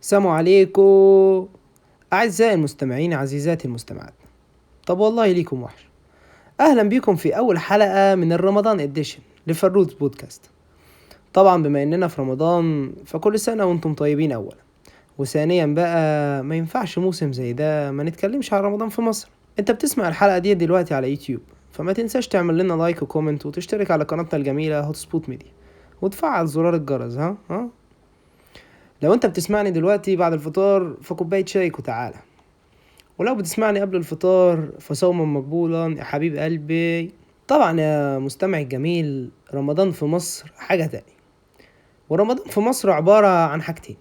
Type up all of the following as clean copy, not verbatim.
السلام عليكم أعزائي المستمعين عزيزاتي المستمعات. طب والله ليكم وحش. أهلا بكم في أول حلقة من الرمضان إديشن لفروت بودكاست. طبعا بما إننا في رمضان فكل سنة وانتم طيبين أولا، وثانيا بقى ما ينفعش موسم زي ده ما نتكلمش عن رمضان في مصر. انت بتسمع الحلقة دي دلوقتي على يوتيوب، فما تنساش تعمل لنا لايك وكومنت وتشترك على قناتنا الجميلة هوت سبوت ميديا وتفعل زرار الجرس. ها لو انت بتسمعني دلوقتي بعد الفطار فكوباية شايك وتعالى، ولو بتسمعني قبل الفطار فصوما مقبولا يا حبيب قلبي. طبعا يا مستمع الجميل، رمضان في مصر حاجة تانية. ورمضان في مصر عبارة عن حاجتين: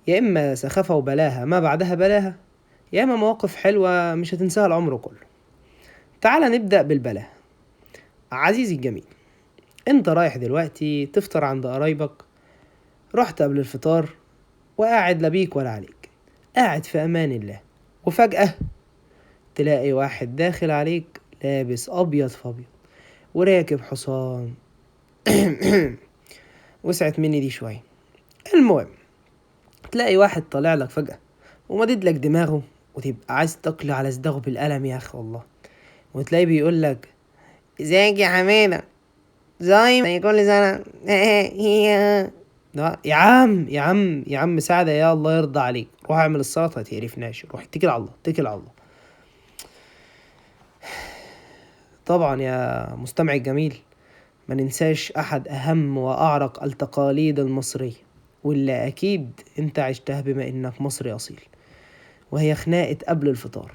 يا إما سخافة وبلاها ما بعدها بلاها، يا إما مواقف حلوة مش هتنساها العمر كله. تعال نبدأ بالبلاها. عزيزي الجميل، انت رايح دلوقتي تفطر عند قرايبك، رحت قبل الفطار وقاعد لا بيك ولا عليك، قاعد في أمان الله، وفجأة تلاقي واحد داخل عليك لابس أبيض في أبيض وراكب حصان. وسعت مني دي شوية. المهم، تلاقي واحد طالع لك فجأة ومدد لك دماغه، وتبقى عايز تقلي على صداغه بالقلم يا أخي والله. وتلاقيه بيقول لك: ازيك يا حميدة، زي كل سنة. لا يا عم سعدة، يا الله يرضى عليك، روح اعمل السلطة تقرفناش، روح اتكل على الله، اتكل على الله. طبعا يا مستمع الجميل، ما ننساش أحد أهم وأعرق التقاليد المصرية، واللي أكيد أنت عشتها بما إنك مصري أصيل، وهي خناقة قبل الفطار.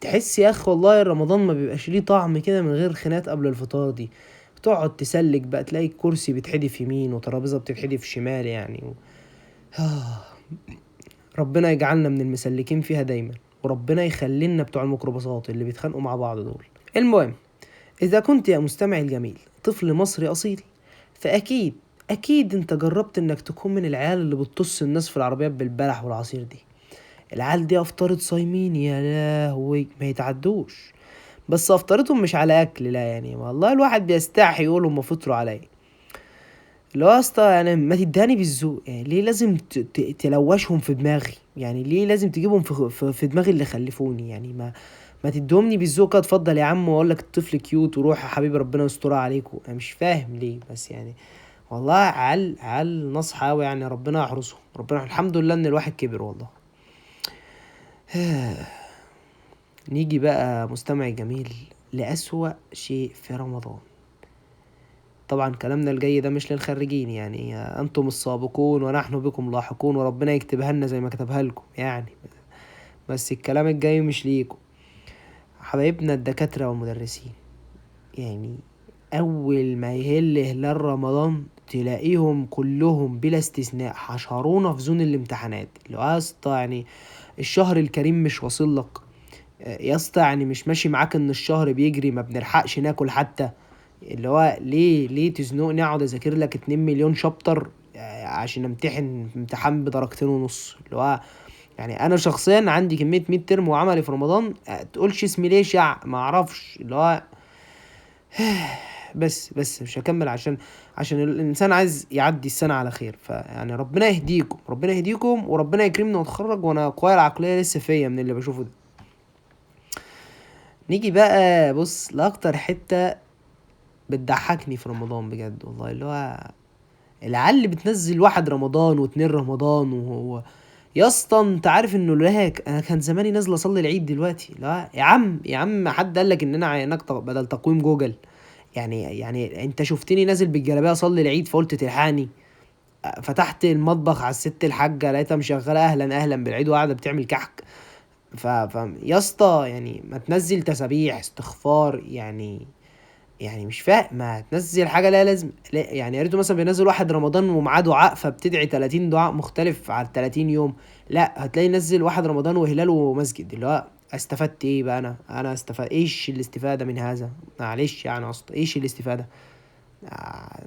تحس يا أخ والله رمضان ما بيبقاش ليه طعم كده من غير خناقات قبل الفطار دي. تقعد تسلك بقى، تلاقي الكرسي بيتحدف يمين وترابيزة بتتحدف شمال ربنا يجعلنا من المسلكين فيها دايما، وربنا يخلينا بتوع الميكروباصات اللي بيتخانقوا مع بعض دول. المهم، إذا كنت يا مستمع الجميل طفل مصري أصيل، فأكيد أنت جربت إنك تكون من العيال اللي بتطص الناس في العربيات بالبلح والعصير دي. العيال دي أفطرت صايمين يا لهوي ما يتعدوش، بس أفطرتهم مش على أكل، لا يعني والله الواحد بيستحي يقول هم فطروا عليا. اللي هو يا اسطى يعني ما تداني بالذوق، يعني ليه لازم تلوشهم في دماغي؟ يعني ليه لازم تجيبهم في دماغي اللي خلفوني؟ يعني ما تدومني بالذوق كده، اتفضل يا عم واقول لك الطفل كيوت وروح يا حبيبي ربنا يسترها عليكم. انا مش فاهم ليه بس يعني. والله عال نصح قوي، يعني ربنا يحرسهم، ربنا الحمد لله ان الواحد كبر والله. نيجي بقى مستمع جميل لأسوأ شيء في رمضان. طبعا كلامنا الجاي ده مش للخريجين، يعني انتم السابقون ونحن بكم لاحقون، وربنا يكتبها لنا زي ما كتبها لكم يعني. بس الكلام الجاي مش ليكم، حبايبنا الدكاترة والمدرسين. يعني اول ما يهل هلال رمضان تلاقيهم كلهم بلا استثناء حشرونا في زون الامتحانات. اللي هو يا اسطى يعني الشهر الكريم مش واصل لك يا اسطى؟ يعني مش ماشي معاك ان الشهر بيجري ما بنلحقش ناكل حتى؟ اللي هو ليه تزنقني اقعد اذاكر لك 2 مليون شابتر عشان امتحن امتحان بدرجتين ونص؟ اللي هو يعني انا شخصيا عندي كميه ميد ترم وعملي في رمضان تقولش اسمي ليه ما اعرفش. اللي هو بس مش هكمل عشان الانسان عايز يعدي السنه على خير. فيعني ربنا يهديكم، ربنا يهديكم، وربنا يكرمني واتخرج وانا قوايا العقليه لسه فيا من اللي بشوفه ده. نيجي بقى بص لاكتر حته بتضحكني في رمضان بجد والله. اللي هو العيال اللي بتنزل 1 رمضان و2 رمضان وهو يا اسطى انت عارف انه لهك انا كان زماني نازل اصلي العيد دلوقتي. لا يا عم حد قال لك ان انا عينك بدل تقويم جوجل؟ يعني انت شفتني نازل بالجلابيه اصلي العيد فقلت تلحقني؟ فتحت المطبخ على الست الحاجه لقيتها مشغله اهلا بالعيد وقاعده بتعمل كحك. يا اسطى يعني ما تنزل تسابيح استغفار يعني مش فاهم ما تنزل حاجه لا لازم لا. يعني يا ريته مثلا بينزل 1 رمضان ومعاه دعاء فبتدعي 30 دعاء مختلف على 30 يوم. لا هتلاقي نزل 1 رمضان وهلال ومسجد. اللي هو استفدت ايه بقى؟ انا استفاد ايش الاستفاده من هذا؟ معلش يعني اصلا ايش الاستفاده؟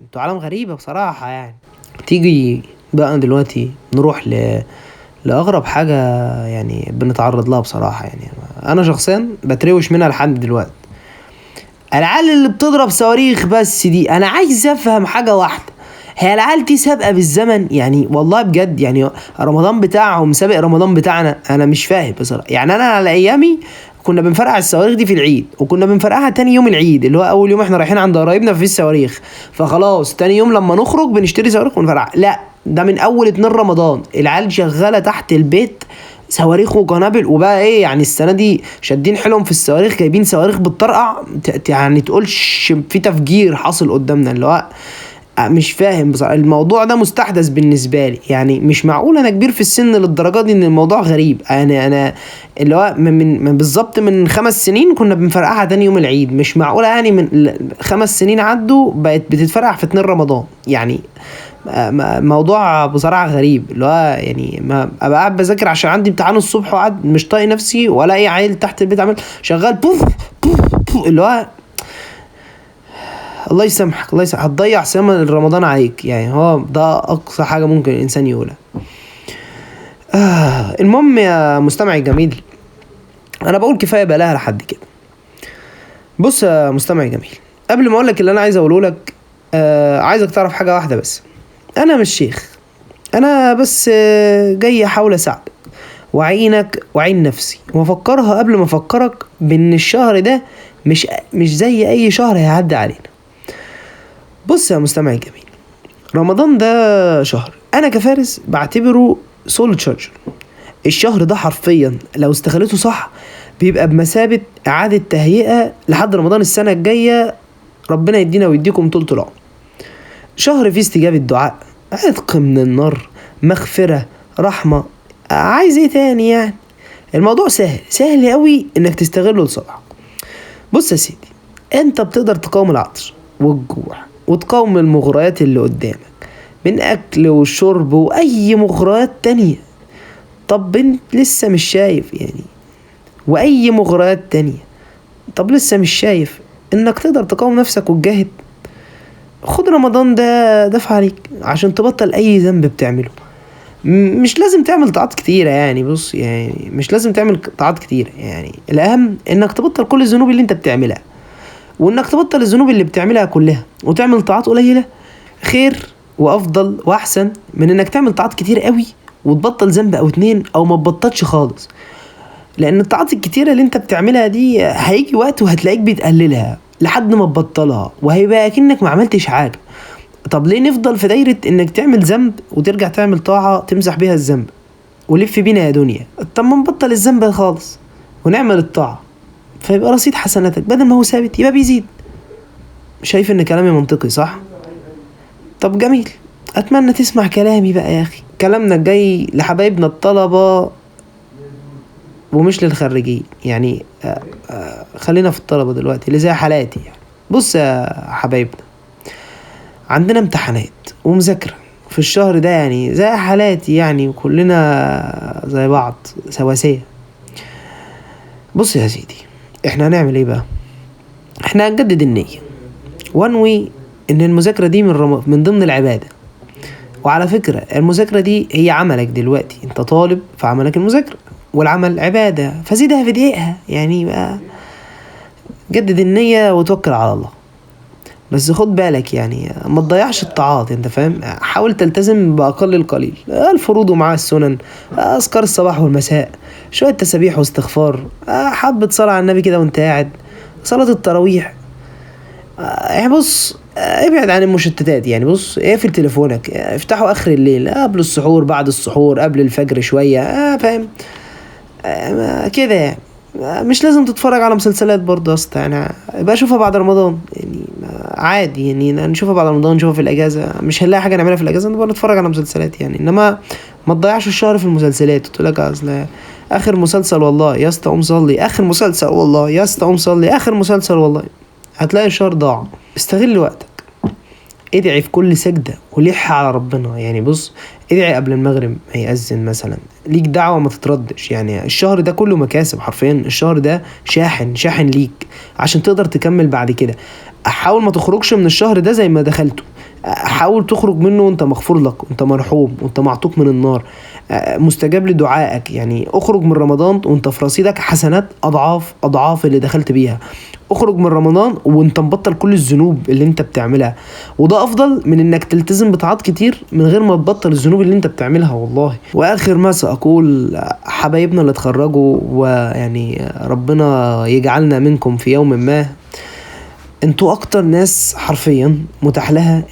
انتوا عالم غريبه بصراحه يعني. تيجي بقى دلوقتي نروح لاغرب حاجه يعني بنتعرض لها بصراحه. يعني انا شخصيا بتروش منها لحد دلوقتي. العيال اللي بتضرب صواريخ بس دي انا عايز افهم حاجة واحدة: هي العيال دي سابقه بالزمن يعني، والله بجد يعني. رمضان بتاعهم سابق رمضان بتاعنا، انا مش فاهم بصراحه. يعني انا على ايامي كنا بنفرقع الصواريخ دي في العيد، وكنا بنفرقعها تاني يوم العيد، اللي هو اول يوم احنا رايحين عند قرايبنا في الصواريخ، فخلاص تاني يوم لما نخرج بنشتري صواريخ ونفرقع. لا، ده من اول 2 رمضان العيال شغاله تحت البيت صواريخ وقنابل. وبقى ايه يعني السنه دي شادين حيلهم في الصواريخ، جايبين صواريخ بتطرقع يعني تقولش في تفجير حاصل قدامنا. اللي هو مش فاهم بصراحه، الموضوع ده مستحدث بالنسبه لي. يعني مش معقول انا كبير في السن للدرجه دي ان الموضوع غريب. انا اللي هو من بالظبط من 5 سنين كنا بنفرقعها تاني يوم العيد. مش معقوله يعني من 5 سنين عدوا بقت بتتفرقع في 2 رمضان يعني. موضوع بصراحه غريب. اللي هو يعني ما ابقى قاعد بذاكر عشان عندي امتحان الصبح وقاعد مش طايق نفسي، ولا اي عيل تحت البيت عمال شغال بوف بوف بوف. اللي هو الله يسامحك الله يسامحك، هتضيع صيام رمضان عليك. يعني هو ده اقصى حاجه ممكن الانسان يقولها. المهم يا مستمعي الجميل، انا بقول كفايه بقى لها لحد كده. بص يا مستمعي الجميل، قبل ما اقول لك اللي انا عايز اقوله لك، عايزك تعرف حاجه واحده بس. انا مش شيخ، انا بس جاي احاول اساعدك وعينك وعين نفسي، وافكرها قبل ما افكرك بان الشهر ده مش زي اي شهر هيعدي علينا. بص يا مستمعي الجميل، رمضان ده شهر انا كفارس بعتبره سول تشارجر. الشهر ده حرفيا لو استغلته صح بيبقى بمثابة اعادة تهيئة لحد رمضان السنة الجاية. ربنا يدينا ويديكم طول العمر. شهر فيه استجابة دعاء، عتق من النار، مغفرة، رحمة. عايز ايه تاني يعني؟ الموضوع سهل قوي انك تستغله لصالحك. بص يا سيدي، انت بتقدر تقاوم العطش والجوع وتقاوم المغريات اللي قدامك من اكل وشرب واي مغريات تانية. طب انت لسه مش شايف يعني؟ واي مغريات تانية. طب لسه مش شايف انك تقدر تقاوم نفسك وتجاهد؟ خد رمضان ده دفع عليك عشان تبطل اي ذنب بتعمله. مش لازم تعمل طاعات كتيرة يعني. بص يعني مش لازم تعمل طاعات كتيرة، يعني الاهم انك تبطل كل الذنوب اللي انت بتعملها، وانك تبطل الذنوب اللي بتعملها كلها وتعمل طاعات قليلة. خير وافضل واحسن من انك تعمل طاعات كتير قوي وتبطل ذنب او 2 او ما تبطلش خالص. لان الطاعات الكتيرة اللي انت بتعملها دي هيجي وقت وهتلاقيك بتقللها لحد ما تبطلها، وهيبقى اكنك ما عملتش حاجة. طب ليه نفضل في دايرة انك تعمل ذنب وترجع تعمل طاعة تمسح بيها الذنب؟ ولف بينا يا دنيا. طب ما نبطل الذنب خالص ونعمل الطاعة، فيبقى رصيد حسناتك بدل ما هو ثابت يبقى بيزيد. شايف ان كلامي منطقي صح؟ طب جميل، اتمنى تسمع كلامي بقى يا اخي. كلامنا الجاي لحبايبنا الطلبة ومش للخريجين يعني. خلينا في الطلبة دلوقتي اللي زي حالاتي يعني. بص يا حبايبنا، عندنا امتحانات ومذاكرة في الشهر ده يعني زي حالاتي يعني، وكلنا زي بعض سواسية. بص يا سيدي، احنا هنعمل ايه بقى؟ احنا هنجدد النية وانوي ان المذاكرة دي من ضمن العبادة. وعلى فكرة المذاكرة دي هي عملك دلوقتي، انت طالب فعملك المذاكرة، والعمل عبادة فزيدها في دقيقها يعني. بقى جدد النية وتوكل على الله. بس خد بالك يعني ما تضيعش الطاعات، انت فاهم؟ حاول تلتزم بأقل القليل، الفروض ومع السنن، أذكار الصباح والمساء، شوية تسابيح واستغفار، حبة صلاة على النبي كده وانت قاعد، صلاة التراويح. يعني بص ابعد عن المشتتات يعني. بص اقفل تليفونك، افتحه اخر الليل، قبل السحور، بعد السحور، قبل الفجر شوية، فاهم؟ كده يعني. مش لازم تتفرج على مسلسلات برضه يا اسطى يعني. بقى اشوفها بعد رمضان يعني عادي يعني. نشوفها بعد رمضان، نشوفها في الاجازه، مش هنلاقي حاجه نعملها في الاجازه نبقى نتفرج على مسلسلات يعني. انما ما تضيعش الشهر في المسلسلات. تقول لك اصل اخر مسلسل والله يا اسطى قوم صلي، اخر مسلسل والله يا اسطى قوم صلي، اخر مسلسل والله، هتلاقي الشهر ضاع. استغل وقتك، ادعي في كل سجدة ولح على ربنا يعني. بص ادعي قبل المغرب ما يأذن مثلا، ليك دعوة ما تتردش يعني. الشهر ده كله مكاسب حرفيا، الشهر ده شاحن ليك عشان تقدر تكمل بعد كده. حاول ما تخرجش من الشهر ده زي ما دخلته. حاول تخرج منه وانت مغفور لك وانت مرحوم وانت معتوق من النار، مستجاب لدعائك. يعني اخرج من رمضان وانت في رصيدك حسنات اضعاف اضعاف اللي دخلت بيها. اخرج من رمضان وانت مبطل كل الذنوب اللي انت بتعملها، وده افضل من انك تلتزم بطاعات كتير من غير ما تبطل الذنوب اللي انت بتعملها والله. واخر ما ساقول، حبايبنا اللي اتخرجوا ويعني ربنا يجعلنا منكم في يوم ما، انتوا اكتر ناس حرفيا متاح لها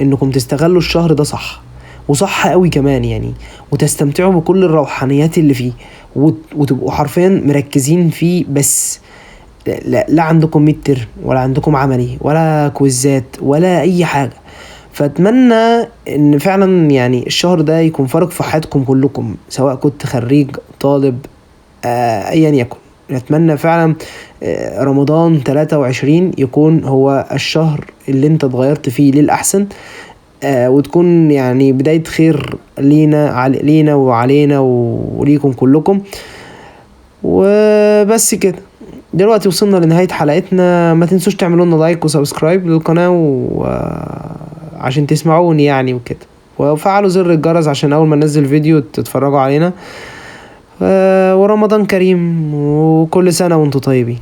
انكم تستغلوا الشهر ده صح، وصح قوي كمان يعني، وتستمتعوا بكل الروحانيات اللي فيه، وتبقوا حرفيا مركزين فيه بس. لا عندكم ميد ترم ولا عندكم عملي ولا كويزات ولا اي حاجة. فاتمنى ان فعلا يعني الشهر ده يكون فارق في حياتكم كلكم، سواء كنت خريج طالب ايا يكن. نتمنى فعلا رمضان 23 يكون هو الشهر اللي انت اتغيرت فيه للأحسن، وتكون يعني بداية خير لينا وعلينا وليكم كلكم. وبس كده، دلوقتي وصلنا لنهاية حلقتنا. ما تنسوش تعملوا لنا لايك وسبسكرايب للقناة عشان تسمعوني يعني وكده، وفعلوا زر الجرس عشان اول ما ننزل فيديو تتفرجوا علينا. ورمضان كريم وكل سنة وانتم طيبين.